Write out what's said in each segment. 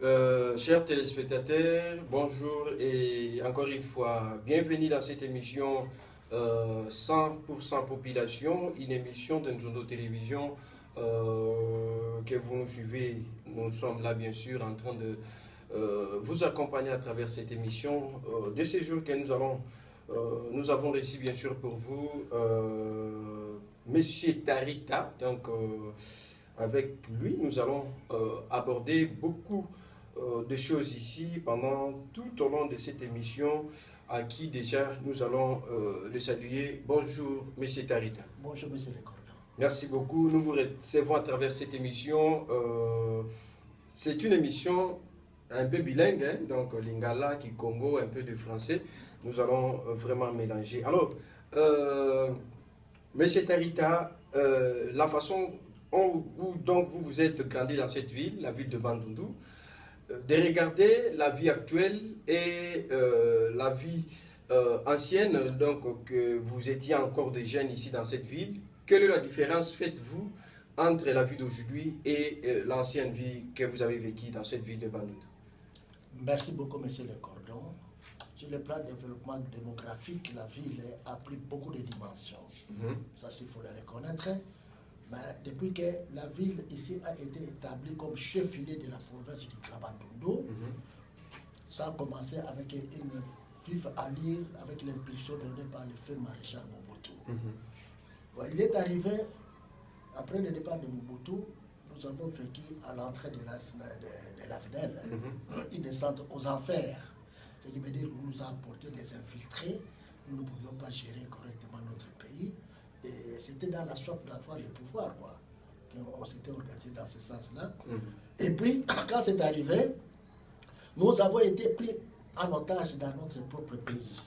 Chers téléspectateurs, bonjour et encore une fois, bienvenue dans cette émission 100% Population, une émission de Njondo Télévision que vous nous suivez. Nous sommes là bien sûr en train de vous accompagner à travers cette émission. De ces jours que nous avons reçu bien sûr pour vous Monsieur Tarita. Donc avec lui, nous allons aborder beaucoup de choses ici pendant tout au long de cette émission, à qui déjà nous allons le saluer. Bonjour, Monsieur Tarita. Bonjour, Monsieur Lecordo. Merci beaucoup. Nous vous recevons à travers cette émission. C'est une émission un peu bilingue, hein? Donc Lingala, Kikongo, un peu de français. Nous allons vraiment mélanger. Alors, Monsieur Tarita, la façon où donc vous êtes grandi dans cette ville, la ville de Bandundu, de regarder la vie actuelle et la vie ancienne, donc que vous étiez encore des jeunes ici dans cette ville. Quelle est la différence faites-vous entre la vie d'aujourd'hui et l'ancienne vie que vous avez vécue dans cette ville de Bandundu? Merci beaucoup, Monsieur Lecordon. Sur le plan développement démographique, la ville a pris beaucoup de dimensions. Ça, il faut le reconnaître. Mais depuis que la ville ici a été établie comme chef-lieu de la province du Kabandundu, ça a commencé avec une vive allure, avec l'impulsion donnée par le feu maréchal Mobutu. Ouais, il est arrivé, après le départ de Mobutu, nous avons vécu à l'entrée de la FNL, une descente aux enfers. Ce qui veut dire qu'on nous a apporté des infiltrés, nous ne pouvions pas gérer correctement notre pays. Et c'était dans la soif d'avoir le pouvoir, quoi. On s'était organisé dans ce sens-là. Et puis, quand c'est arrivé, nous avons été pris en otage dans notre propre pays.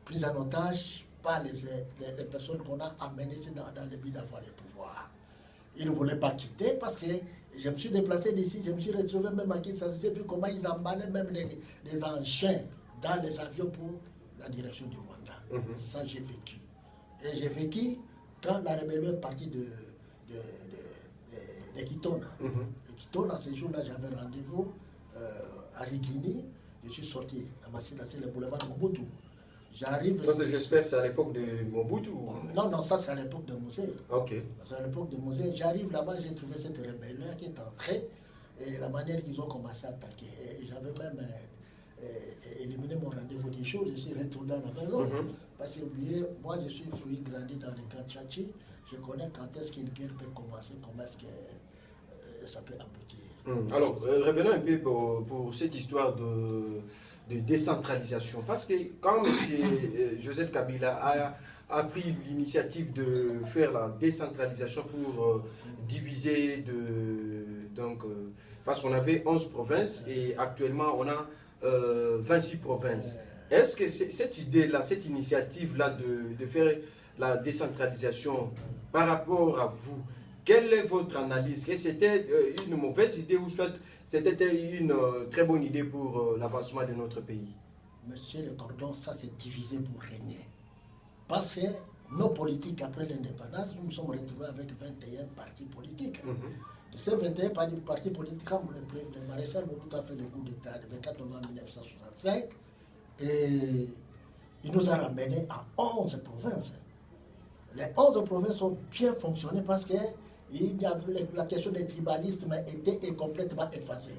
Pris en otage par les personnes qu'on a amenées dans le but d'avoir le pouvoir. Ils ne voulaient pas quitter parce que je me suis déplacé d'ici, je me suis retrouvé même à Kinshasa, j'ai vu comment ils emballaient même les engins dans les avions pour la direction du Rwanda. Ça, j'ai vécu. Et j'ai vécu quand la rébellion est partie de Kitona. De Kitona, ce jour-là, j'avais rendez-vous à Rigini. Je suis sorti à Massina, c'est le boulevard de Mobutu. J'arrive. J'espère que c'est à l'époque de Mobutu. Non, non, ça c'est à l'époque de Mosé. Ok. C'est à l'époque de Mosé. J'arrive là-bas, j'ai trouvé cette rébellion qui est entrée et la manière qu'ils ont commencé à attaquer. J'avais même éliminé mon rendez-vous du jour, je suis retourné à la maison. Parce que, oubliez, moi je suis fruit grandi dans le camp Tchachi, je connais quand est-ce qu'une guerre peut commencer, comment est-ce que ça peut aboutir. Alors, revenons un peu pour cette histoire de décentralisation. Parce que quand M. Joseph Kabila a pris l'initiative de faire la décentralisation pour diviser parce qu'on avait 11 provinces et actuellement on a 26 provinces. Est-ce que cette idée-là, cette initiative-là de faire la décentralisation par rapport à vous, quelle est votre analyse? Est-ce que c'était une mauvaise idée ou soit c'était une très bonne idée pour l'avancement de notre pays? Monsieur le Cordon, ça c'est divisé pour régner. Parce que nos politiques, après l'indépendance, nous nous sommes retrouvés avec 21 partis politiques. De ces 21 partis politiques, comme le maréchal Mobutu a fait le coup d'État le 24 novembre 1965, et il nous a ramenés à 11 provinces. Les 11 provinces ont bien fonctionné parce que la question des tribalismes était complètement effacée.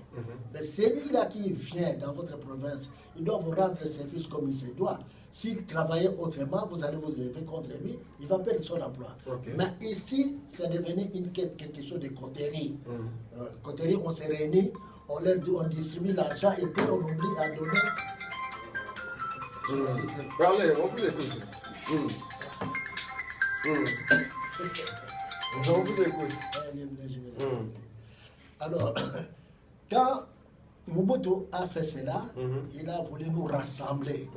Mais celui-là qui vient dans votre province, il doit vous rendre service comme il se doit. S'il travaillait autrement, vous allez vous lever contre lui, il va perdre son emploi. Mais ici, c'est devenu quelque chose de coterie. Coterie, on se réunit, on distribue l'argent et puis on oublie à donner. Parlez, on vous écoute. On vous écoute. Alors, quand Mobutu a fait cela, il a voulu nous rassembler.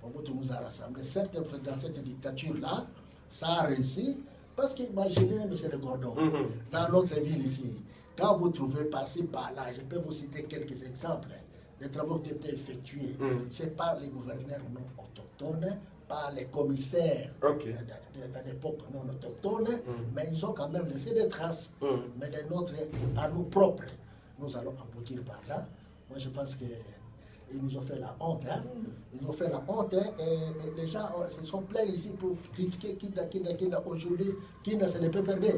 Mobutu nous a rassemblés. Certes, dans cette dictature-là, ça a réussi, parce qu'imaginez, M. Le Gordon, dans notre ville ici, quand vous trouvez par-ci, par-là, je peux vous citer quelques exemples, les travaux qui étaient effectués, c'est par les gouverneurs non autochtones, par les commissaires à l'époque non autochtones, mais ils ont quand même laissé des traces, mais des nôtres à nous propres. nous allons aboutir par là. Moi, je pense qu'ils nous ont fait la honte. Hein? Ils nous ont fait la honte. Hein? Et les gens se sont plaints ici pour critiquer Kinda aujourd'hui. Kinda, ce n'est pas perdu.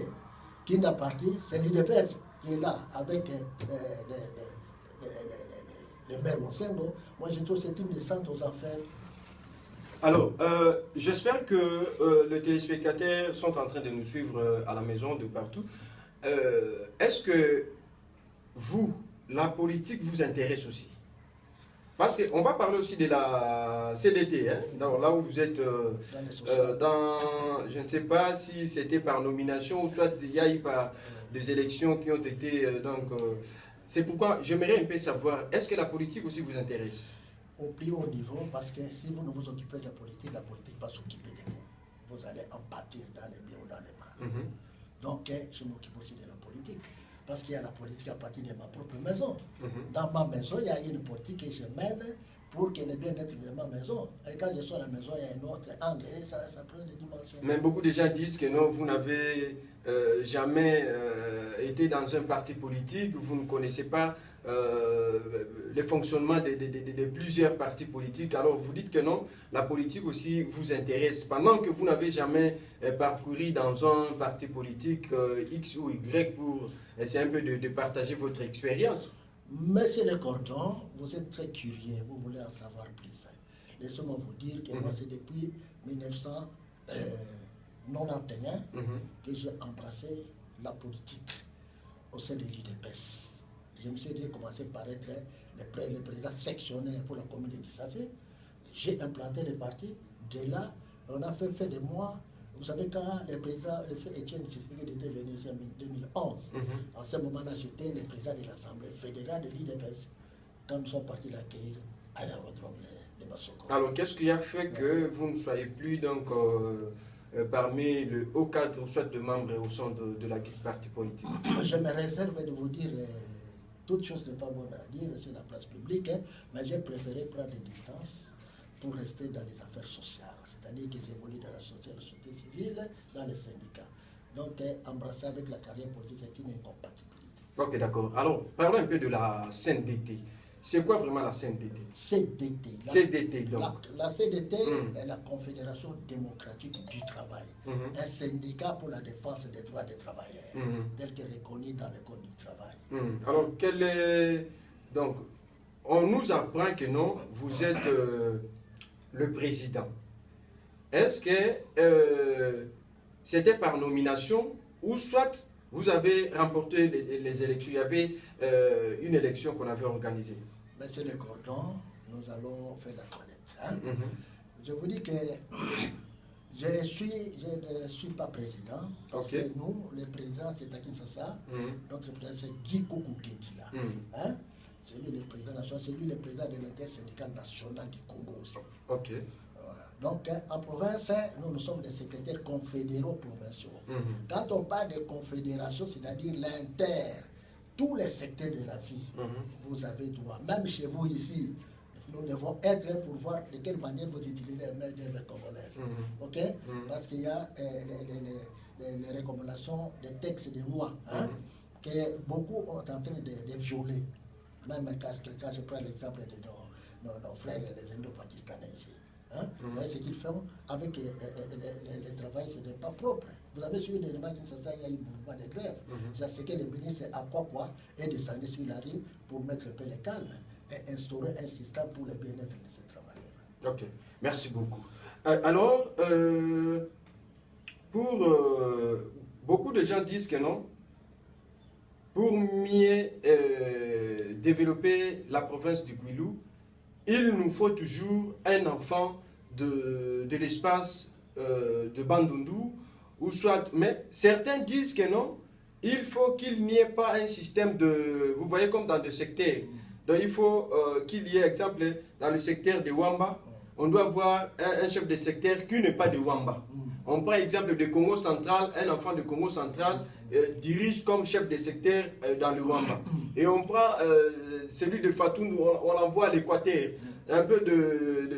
Kinda parti, c'est l'UDPS qui est là avec les maires Monsengo. Moi, je trouve que c'est une descente aux enfers. Alors, j'espère que les téléspectateurs sont en train de nous suivre à la maison, de partout. Est-ce que vous, la politique vous intéresse aussi? Parce qu'on va parler aussi de la CDT, hein, là où vous êtes je ne sais pas si c'était par nomination ou soit il y a eu par des élections qui ont été... c'est pourquoi j'aimerais un peu savoir, est-ce que la politique aussi vous intéresse? Au plus haut niveau, parce que si vous ne vous occupez de la politique va s'occuper de vous. Vous allez en pâtir dans les biens ou dans les mains. Donc, je m'occupe aussi de la politique. Parce qu'il y a la politique à partir de ma propre maison. Dans ma maison, il y a une politique que je mène pour que le bien-être de ma maison. Et quand je suis à la maison, il y a un autre angle et ça prend des dimensions. Mais beaucoup de gens disent que non, vous n'avez jamais été dans un parti politique, vous ne connaissez pas le fonctionnement de plusieurs partis politiques. Alors vous dites que non, la politique aussi vous intéresse. Pendant que vous n'avez jamais parcouru dans un parti politique X ou Y pour essayer un peu de partager votre expérience. Monsieur Le Cordon, vous êtes très curieux, vous voulez en savoir plus. Laissez-moi vous dire que moi c'est depuis 1991 que j'ai embrassé la politique au sein de l'UDPS. Je me suis dit commencer par être le président sectionnaire pour la commune de Kissassé. J'ai implanté le parti. De là, on a fait de moi. Vous savez, quand le feu Étienne Tshisekedi était venu ici en 2011, en ce moment-là, j'étais le président de l'Assemblée fédérale de l'UDPS. Quand nous sommes partis l'accueillir à l'aérodrome de Bassoko. Alors, qu'est-ce qui a fait que vous ne soyez plus donc parmi le haut cadre, soit de membres au sein de la parti politique? Je me réserve de vous dire... toute chose n'est pas bonne à dire, c'est la place publique, hein, mais j'ai préféré prendre des distances pour rester dans les affaires sociales. C'est-à-dire que j'évolue dans la société civile, dans les syndicats. Donc, embrasser avec la carrière politique, c'est une incompatibilité. Ok, d'accord. Alors, parlons un peu de la CNDT. C'est quoi vraiment la CNDT? CDT. Donc. La CDT est la Confédération démocratique du travail. Un syndicat pour la défense des droits des travailleurs, tel que reconnu dans le Code du travail. Alors, donc, on nous apprend que non, vous êtes le président. Est-ce que c'était par nomination ou soit vous avez remporté les élections? Il y avait une élection qu'on avait organisée. Monsieur Le Cordon, nous allons faire la toilette. Hein? Je vous dis que je ne suis pas président, parce que nous, le président, c'est à Kinshasa. Notre président, c'est Guy Koukoukedila. Hein? C'est lui le président national, c'est lui le président de l'intersyndical national du Congo aussi. Donc, en province, nous sommes des secrétaires confédéraux provinciaux. Quand on parle de confédération, c'est-à-dire tous les secteurs de la vie, vous avez droit. Même chez vous ici, nous devons être pour voir de quelle manière vous utilisez les mains congolaises. Ok? Parce qu'il y a les recommandations des textes de loi que beaucoup ont en train de violer. Même quand je prends l'exemple de nos frères les Indo-Pakistanais ici. Ce qu'ils font avec le travail, ce n'est pas propre. Vous avez suivi les remarques qu'il y a eu un mouvement de grève. Ce que le ministre à quoi est descendu sur la rue pour mettre un peu le calme et instaurer un système pour le bien-être de ces travailleurs. Ok, merci beaucoup. Alors, beaucoup de gens disent que non, pour mieux développer la province du Gouilou, il nous faut toujours un enfant de l'espace de Bandundu, ou soit, mais certains disent que non, il faut qu'il n'y ait pas un système de, vous voyez comme dans le secteur, donc il faut qu'il y ait, exemple, dans le secteur de Wamba, on doit avoir un chef de secteur qui n'est pas de Wamba. On prend l'exemple de Congo central, un enfant de Congo central dirige comme chef de secteur dans le Wamba. Et on prend celui de Fatoun, on l'envoie à l'Équateur. Un peu de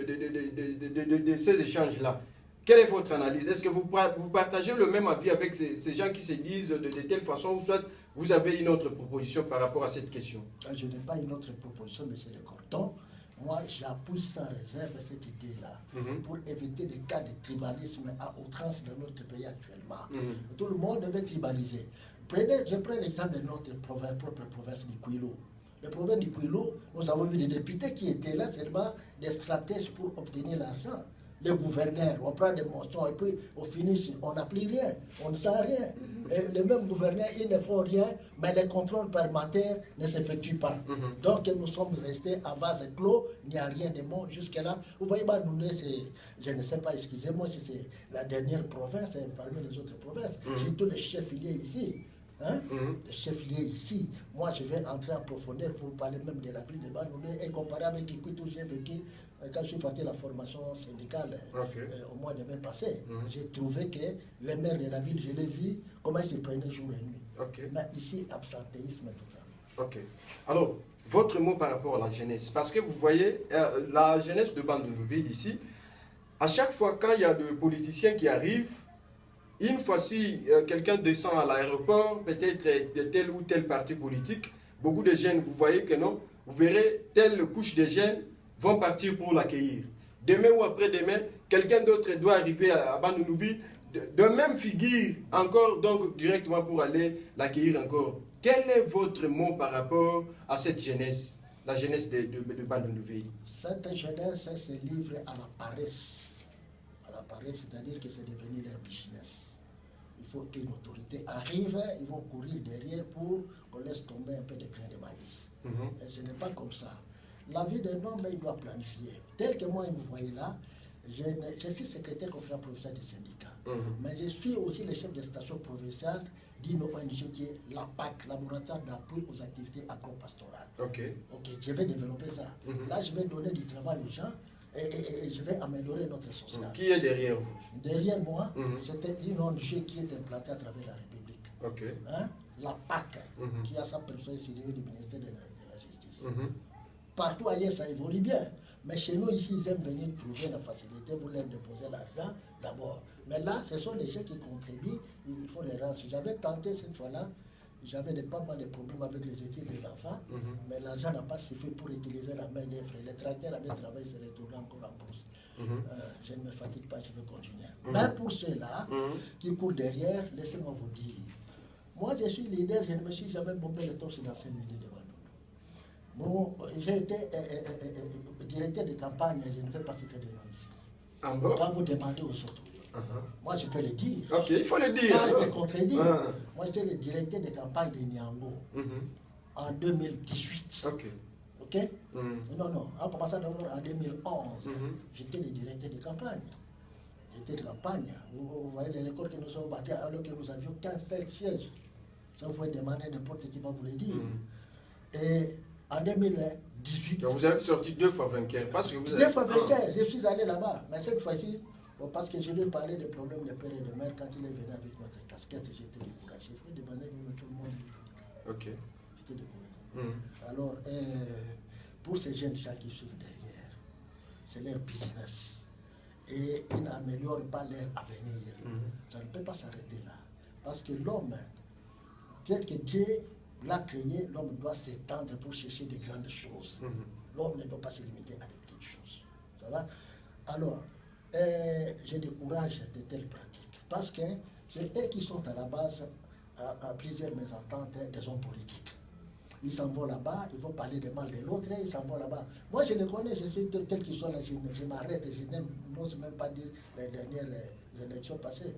ces échanges-là. Quelle est votre analyse? Est-ce que vous partagez le même avis avec ces gens qui se disent de telle façon, ou soit vous avez une autre proposition par rapport à cette question? Je n'ai pas une autre proposition, monsieur Le Cordon. Moi, j'appuie sans réserve cette idée-là pour éviter des cas de tribalisme à outrance dans notre pays actuellement. Tout le monde veut tribaliser. Je prends l'exemple de notre propre province du Kouilou. Le problème du Kouilou, nous avons vu des députés qui étaient là seulement des stratèges pour obtenir l'argent. Le gouverneur, on prend des monstres et puis au finish, on n'applique rien, on ne sait rien. Et les mêmes gouverneurs, ils ne font rien, mais les contrôles parlementaires ne s'effectuent pas. Donc nous sommes restés à vase clos, il n'y a rien de bon jusque-là. Vous voyez, Bandouné, je ne sais pas, excusez-moi si c'est la dernière province parmi les autres provinces. J'ai tous les chefs liés ici. Les chefs liés ici. Moi, je vais entrer en profondeur pour parler même de la ville de Bandouné et comparer avec Kikutu, j'ai vécu. Quand je suis parti à la formation syndicale au mois de mai passé, j'ai trouvé que les maires de la ville, je les vis, comment ils se prenaient jour et nuit. Mais ici, absentéisme total. Ok. Alors, votre mot par rapport à la jeunesse, parce que vous voyez, la jeunesse de Bandundu ici, à chaque fois quand il y a des politiciens qui arrivent, une fois si quelqu'un descend à l'aéroport, peut-être de tel ou tel parti politique, beaucoup de jeunes, vous voyez que non, vous verrez telle couche de jeunes vont partir pour l'accueillir. Demain ou après-demain, quelqu'un d'autre doit arriver à Bandundu de même figure, encore donc directement pour aller l'accueillir encore. Quel est votre mot par rapport à cette jeunesse, la jeunesse de Bandundu? Cette jeunesse se livre à la paresse. À la paresse, c'est-à-dire que c'est devenu leur business. Il faut qu'une autorité arrive, ils vont courir derrière pour qu'on laisse tomber un peu de grains de maïs. Et ce n'est pas comme ça. La vie d'un homme, il doit planifier. Tel que moi, vous voyez là, je suis secrétaire conférence provinciale du syndicat. Mais je suis aussi le chef de station provinciale d'une ONG qui est la PAC, Laboratoire d'appui aux activités agro-pastorales. Ok, je vais développer ça. Là, je vais donner du travail aux gens et je vais améliorer notre social. Qui est derrière vous? Derrière moi, c'était une ONG qui est implantée à travers la République. La PAC, qui a sa personne civile du ministère de la Justice. Partout ailleurs, ça évolue bien. Mais chez nous, ici, ils aiment venir trouver la facilité pour leur déposer l'argent d'abord. Mais là, ce sont les gens qui contribuent, il faut les rendre. J'avais tenté cette fois-là, j'avais pas mal de problèmes avec les études des enfants, mais l'argent n'a pas suffi pour utiliser la main d'œuvre. Les tracteurs avaient travaillé, se retourner encore en bourse. Je ne me fatigue pas, je vais continuer. Mais pour ceux-là qui courent derrière, laissez-moi vous dire, moi je suis leader, je ne me suis jamais bombé le torse dans ce milieu de Bon, j'ai été directeur de campagne, je ne vais pas citer de nom ici. Quand vous demandez aux autres, moi je peux le dire. Ok, il faut le dire. Ça a été contredit. Moi j'étais le directeur de campagne de Niambo en 2018. Ok? Non, en commençant d'abord en 2011, j'étais le directeur de campagne. J'étais de campagne. Vous voyez les records que nous avons battus alors que nous avions 15 sièges. Ça vous pouvez demander n'importe qui va vous le dire. Et en 2018. Donc vous avez sorti 2 fois vainqueur. Parce que vous avez... 2 fois vainqueur, je suis allé là-bas. Mais cette fois-ci, parce que je lui ai parlé des problèmes de père et de mère, quand il est venu avec notre casquette, j'étais découragé. Il faut demander à tout le monde. J'étais découragé. Alors, pour ces jeunes gens qui suivent derrière, c'est leur business. Et ils n'améliorent pas leur avenir. Ça ne peut pas s'arrêter là. Parce que l'homme, tel que Dieu l'a créé, l'homme doit s'étendre pour chercher de grandes choses. L'homme ne doit pas se limiter à des petites choses. Ça va? Alors, je décourage de telles pratiques. Parce que c'est eux qui sont à la base à plusieurs mésententes des hommes politiques. Ils s'en vont là-bas, ils vont parler de mal de l'autre, ils s'en vont là-bas. Moi, je les connais, je suis tel qu'ils sont là, je m'arrête, je n'ose même pas dire les dernières élections passées,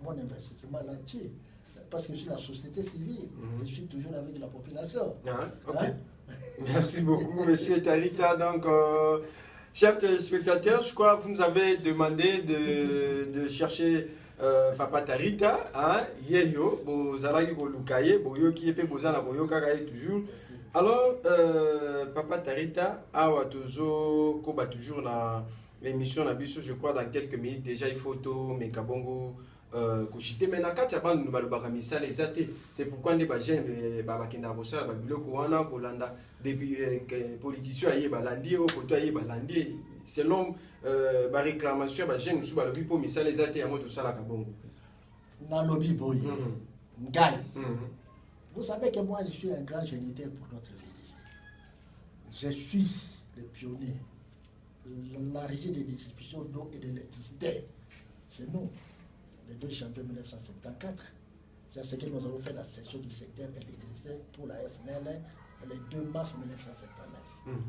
mon investissement là-dessus. Parce que je suis la société civile, je suis toujours avec la population. Merci beaucoup, M. Tarita. Donc, chers téléspectateurs, je crois que vous nous avez demandé de chercher Papa Tarita, Yeyo, Bozalagi Bolukaye, Boyo qui est Bozana Boyo Karaye toujours. Alors, Papa Tarita, Awa Tozo, Koba toujours dans l'émission Nabiso, je crois dans quelques minutes déjà, il faut tout, Mekabongo. Mais na kati ya bandu nous balobaka misala ezate c'est pourquoi les jeunes bakenda kosala babiloko wana kolanda depuis politicien aye balandi o koto aye balandi selon ba réclamation ba jeunes sous balobi po misala ezate ya moto sala kabongo na lobi boye ngai Vous savez que moi, je suis un grand géniteur pour notre ville ici. Je suis le pionnier. La régie de distribution d'eau et d'électricité, c'est nous, le 2 janvier 1974. C'est ce que nous avons fait la session du secteur électricité pour la SNL le 2 mars 1979,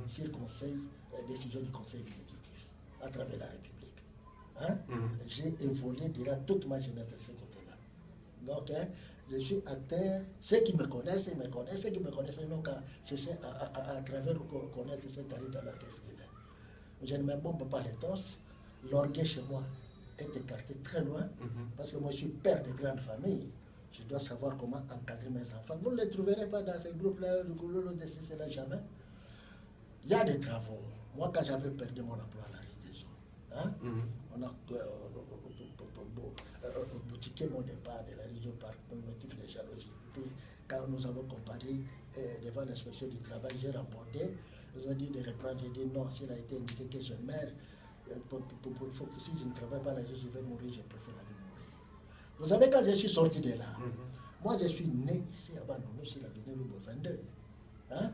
sur conseil, décision du conseil exécutif, à travers la République. Hein? J'ai évolué durant toute ma jeunesse de ce côté-là. Donc, hein, je suis acteur. Ceux qui me connaissent, ils me connaissent. Ceux qui me connaissent, ils n'ont qu'à chercher à travers connaître cette tarif-là, qu'est-ce qu'il est. Je ne me bombe pas les torses. L'orgueil chez moi est écarté très loin, parce que moi je suis père de grande famille. Je dois savoir comment encadrer mes enfants. Vous ne les trouverez pas dans ces groupes-là, le goulot de cela, jamais. Il y a des travaux. Moi, quand j'avais perdu mon emploi à la rue des eaux, hein, on a boutiqué mon départ de la région par motif de jalousie. Puis, quand nous avons comparé devant l'inspection du travail, j'ai remporté. Ils ont dit de reprendre. J'ai dit non, s'il a été indiqué que je meurs, il faut que si je ne travaille pas là, je vais mourir, je préfère aller mourir. Vous savez, quand je suis sorti de là, moi je suis né ici à Bandounou, sur l'avenue Loubo 22. Hein?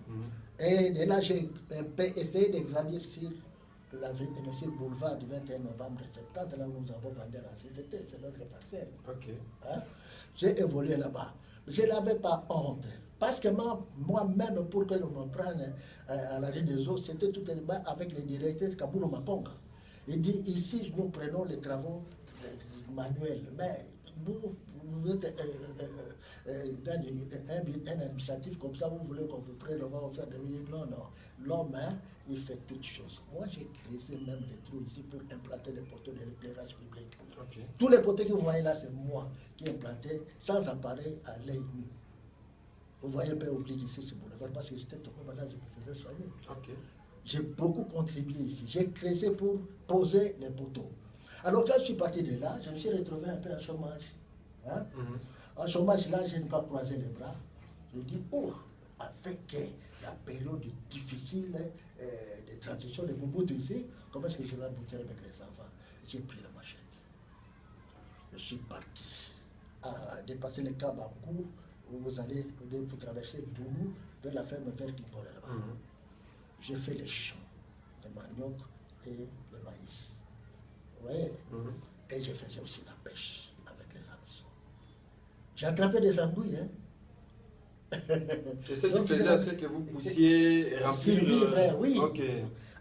Et de là, j'ai un peu essayé de grandir sur le boulevard du 21 novembre 70, là où nous avons vendu la GTT, c'est notre parcelle. Hein? J'ai évolué là-bas. Je n'avais pas honte. Parce que moi-même, pour que l'on me prenne à la rue des eaux, c'était tout un débat avec le directeur Kaboulou Makonga. Il dit, ici, nous prenons les travaux manuels, mais vous êtes un administratif comme ça, vous voulez qu'on vous prenne, on va vous faire des milliers. Non, non. L'homme, hein, il fait toutes choses. Moi, j'ai créé même des trous ici pour implanter les poteaux de l'éclairage public. Tous les poteaux que vous voyez là, c'est moi qui ai implanté sans appareil à l'œil nu. Vous voyez un peu oblique ici ce boulevard parce que j'étais tombé malade, je me faisais soigner. J'ai beaucoup contribué ici. J'ai créé pour poser les poteaux. Alors quand je suis parti de là, je me suis retrouvé un peu en chômage. Hein? En chômage là, je n'ai pas croisé les bras. Je dis, oh, avec la période difficile de transition de Mobutu ici, comment est-ce que je vais aboutir avec les enfants? J'ai pris la machette. Je suis parti à dépasser le Cap Bankou. Vous allez vous traverser Doulou vers la ferme vers Kimpore là-bas. J'ai fait les champs de manioc et le maïs. Vous voyez? Et je faisais aussi la pêche avec les hameçons. J'ai attrapé des andouilles. Hein? C'est ce qui faisait assez que vous puissiez remplir. Survivre, oui.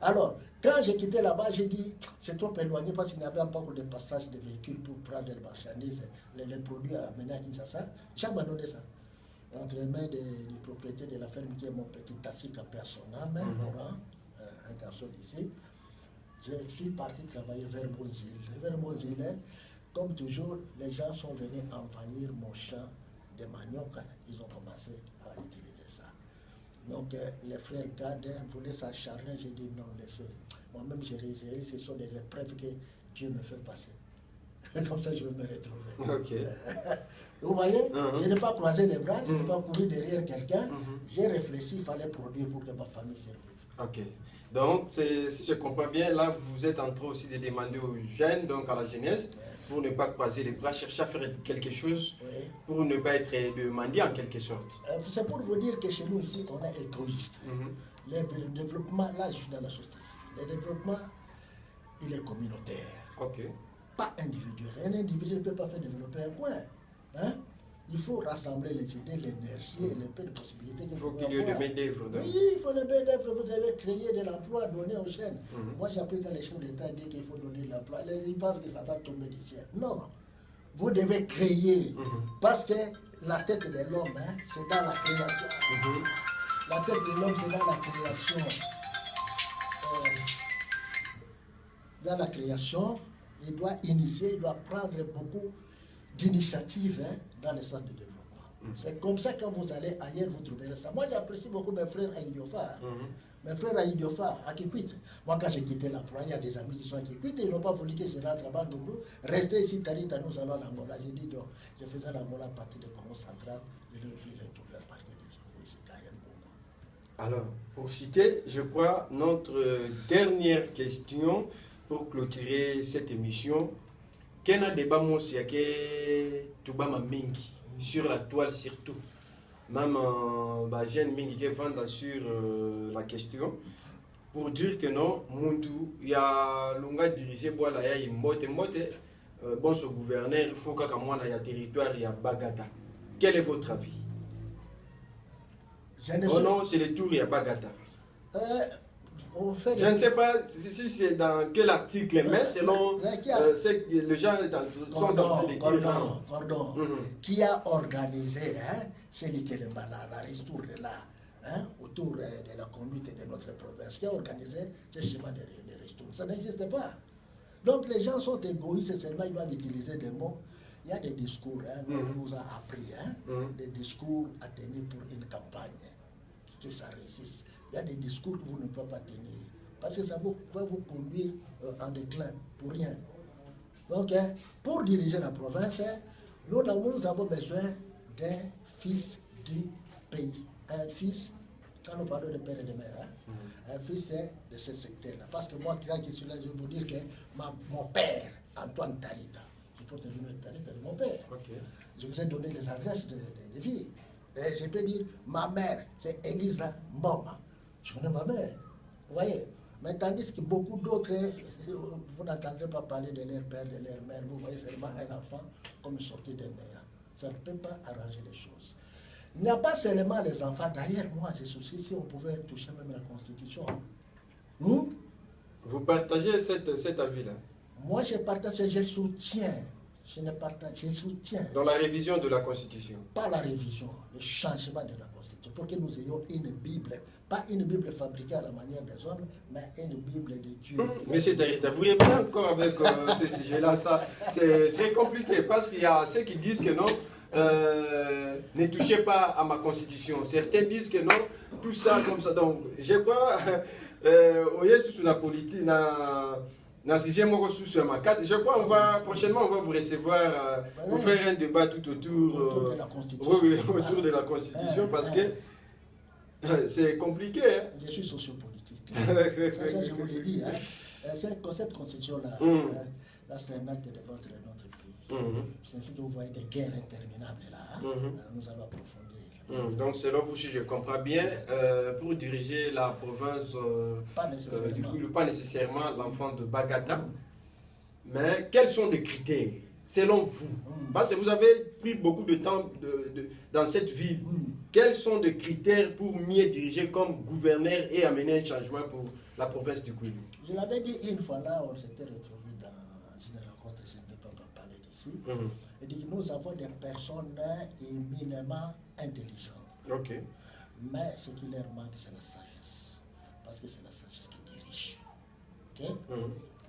Alors, quand j'ai quitté là-bas, j'ai dit, c'est trop éloigné parce qu'il n'y avait pas de passage de véhicules pour prendre les marchandises, les produits à mener à Kinshasa. J'ai abandonné ça. Entre les mains du propriétaire de la ferme qui est mon petit Tassik à personnel, Laurent, un garçon d'ici. Je suis parti travailler vers Bonzil. Vers Bonzil, comme toujours, les gens sont venus envahir mon champ de manioc. Ils ont commencé à utiliser ça. Donc, les frères Gardin voulaient s'acharner. J'ai dit non, laissez. Moi-même, j'ai réalisé, ce sont des épreuves que Dieu me fait passer. Comme ça, je vais me retrouver. Vous voyez, je n'ai pas croisé les bras, je n'ai pas couru derrière quelqu'un. J'ai réfléchi, il fallait produire pour que ma famille survive. Donc, si je comprends bien, là, vous êtes en train aussi de demander aux jeunes, donc à la jeunesse, pour ne pas croiser les bras, chercher à faire quelque chose, pour ne pas être demandé en quelque sorte. C'est pour vous dire que chez nous ici, on est égoïste. Le développement, là, je suis dans la société civile. Le développement, il est communautaire. Pas individuel. Un individu ne peut pas faire développer un coin. Hein? Il faut rassembler les idées, l'énergie et les peu de possibilités. Il faut qu'il y ait de main-d'œuvre. Oui, il faut de main-d'œuvre. Vous avez créé de l'emploi, donner aux jeunes. Moi, j'ai appris quand les chefs d'État disent qu'il faut donner de l'emploi. Ils pensent que ça va tomber du ciel. Non. Vous devez créer. Parce que la tête de l'homme, hein, c'est dans la création. La tête de l'homme, c'est dans la création. Dans la création, il doit initier, il doit prendre beaucoup d'initiatives dans le sens du développement. C'est comme ça que quand vous allez ailleurs, vous trouverez ça. Moi, j'apprécie beaucoup mes frères à Idiofa. Mes frères à Idiofa, à Kikwit. Moi, quand j'ai quitté l'emploi, il y a des amis qui sont à Kikwit et ils n'ont pas voulu que je rentre à Bandundu. Restez ici, Tarita, nous allons à l'Angola. J'ai dit donc, je faisais l'Angola à partir de Congo central, je ne suis retourné à partir de ici, Alors, pour citer, je crois, notre dernière question pour clôturer cette émission. Quel a débat sur la toile surtout? même Jeanne Mingi qui vend sur la question, pour dire que non, Mundu, il y a l'onga dirigé, voilà, il y a mote, bon, ce gouverneur, il faut qu'à moi, il y a territoire, il y a Bagata. Quel est votre avis? Oh non, c'est le tour, il y a Bagata. Je ne sais pas si c'est dans quel article, mais selon les gens sont en train de dire. Cordon, qui a organisé, c'est la ristour de là, autour de la conduite de notre province, qui a organisé ce schéma de ristour. Ça n'existe pas. Donc les gens sont égoïstes, seulement ils doivent utiliser des mots. Il y a des discours, on nous a appris, des discours à tenir pour une campagne, que ça réussisse. Il y a des discours que vous ne pouvez pas tenir, parce que ça va vous conduire en déclin, pour rien. Donc, pour diriger la province, nous avons besoin d'un fils du pays. Un fils, quand nous parlons de père et de mère, un fils de ce secteur-là. Parce que moi, qui suis là, je vais vous dire que mon père, Antoine Talita, je porte le nom de Talita de mon père. Okay. Je vous ai donné les adresses de vie. Et je peux dire, ma mère, c'est Elisa Mboma. Je connais ma mère, vous voyez. Mais tandis que beaucoup d'autres, vous n'entendrez pas parler de leur père, de leur mère. Vous voyez seulement un enfant comme sorti de mer. Ça ne peut pas arranger les choses. Il n'y a pas seulement les enfants. D'ailleurs, moi, je soucie si on pouvait toucher même la Constitution. Vous partagez cet avis-là? Moi, je partage, je soutiens. Je soutiens. Dans la révision de la Constitution? Pas la révision, le changement de la Constitution. Pour que nous ayons une Bible. Pas une Bible fabriquée à la manière des hommes, mais une Bible de Dieu. Mais c'est Tarita, vous répondez encore avec ce sujet-là, ça, c'est très compliqué, parce qu'il y a ceux qui disent que non, ne touchez pas à ma constitution. Certains disent que non, tout ça comme ça. Donc, je crois, sous la politique, je crois prochainement on va vous recevoir pour faire un débat tout autour de la Constitution. Oui, autour de la Constitution, parce que c'est compliqué. Je suis sociopolitique. Ça, je vous l'ai dit. Cette constitution-là, c'est un acte de notre pays. C'est ainsi que vous voyez des guerres interminables là. Nous allons approfondir. Donc, selon vous, si je comprends bien, pour diriger la province, pas nécessairement l'enfant de Bagata, mais quels sont les critères, selon vous? Parce que vous avez pris beaucoup de temps dans cette ville. Quels sont les critères pour mieux diriger comme gouverneur et amener un changement pour la province du Kwilu? Je l'avais dit une fois là, on s'était retrouvés dans une rencontre, je ne vais pas en parler d'ici. Et dit que nous avons des personnes éminemment intelligentes. Okay. Mais ce qui leur manque, c'est la sagesse. Parce que c'est la sagesse qui dirige. Okay?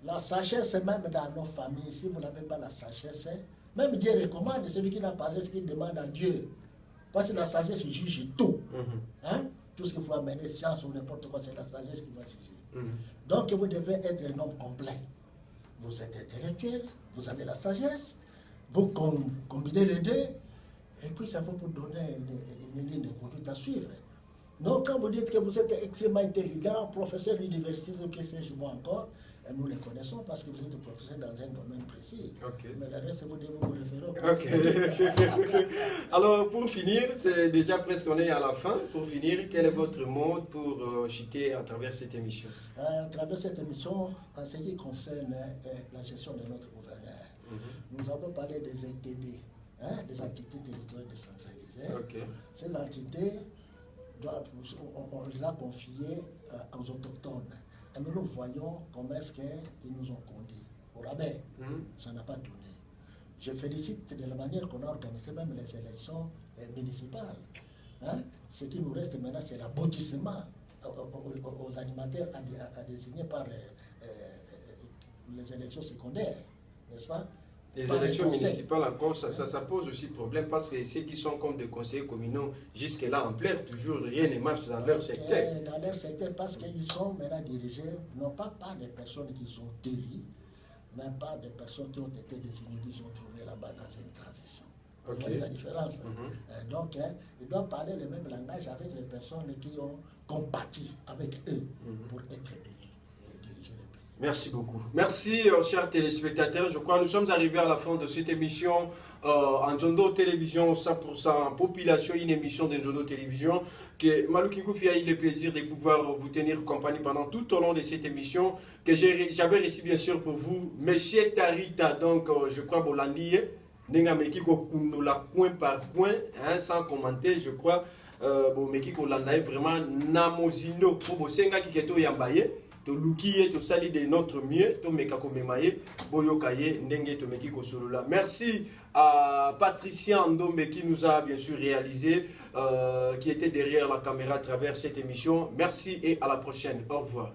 La sagesse, même dans nos familles, si vous n'avez pas la sagesse, même Dieu recommande, celui qui n'a pas ce qu'il demande à Dieu. Parce que la sagesse juge tout. Tout ce qu'il faut amener, science ou n'importe quoi, c'est la sagesse qui va juger. Donc vous devez être un homme complet. Vous êtes intellectuel, vous avez la sagesse, vous combinez les deux, et puis ça va vous donner une ligne de conduite à suivre. Donc quand vous dites que vous êtes extrêmement intelligent, professeur d'université, que sais-je moi encore, nous les connaissons parce que vous êtes professeur dans un domaine précis. Okay. Mais le reste, vous devez vous référer. Alors, pour finir, c'est déjà presque, on est à la fin. Pour finir, quel est votre mot pour chuter à travers cette émission? À travers cette émission, en ce qui concerne la gestion de notre gouverneur, nous avons parlé des ETD, des entités territoriales décentralisées. Ces entités, on les a confiées aux autochtones. Et nous voyons comment est-ce qu'ils nous ont conduits. Au rabais, ça n'a pas donné. Je félicite de la manière qu'on a organisé même les élections municipales. Ce qui nous reste maintenant, c'est l'aboutissement aux animateurs à désigner par les élections secondaires, n'est-ce pas? Les élections municipales encore, ça pose aussi problème parce que ceux qui sont comme des conseillers communaux, jusque-là en plein, toujours rien ne marche dans leur secteur. Dans leur secteur, parce qu'ils sont maintenant dirigés, non pas par des personnes qui sont élues, mais par des personnes qui ont été désignées, qui sont trouvées là-bas dans une transition. Vous voyez la différence? Donc, ils doivent parler le même langage avec les personnes qui ont compati avec eux pour être élus. Merci beaucoup. Merci, chers téléspectateurs. Je crois que nous sommes arrivés à la fin de cette émission en Nzondo Télévision 100% population, une émission de Nzondo Télévision que Malouki Koufi a eu le plaisir de pouvoir vous tenir compagnie pendant tout au long de cette émission que j'avais reçu bien sûr pour vous Monsieur Tarita, donc je crois Bolandi Nengameki Kokundola coin par coin, hein, sans commenter, je crois bon Meki Kolanda vraiment Namozindo pour Senga Kiketo Yambaye to lukiye to sali de notre mieux to meka ko memaye boyo kaye ndenge to meki ko solola. Merci à Patricia Ndombe qui nous a bien sûr réalisé, qui était derrière la caméra à travers cette émission. Merci et à la prochaine. Au revoir.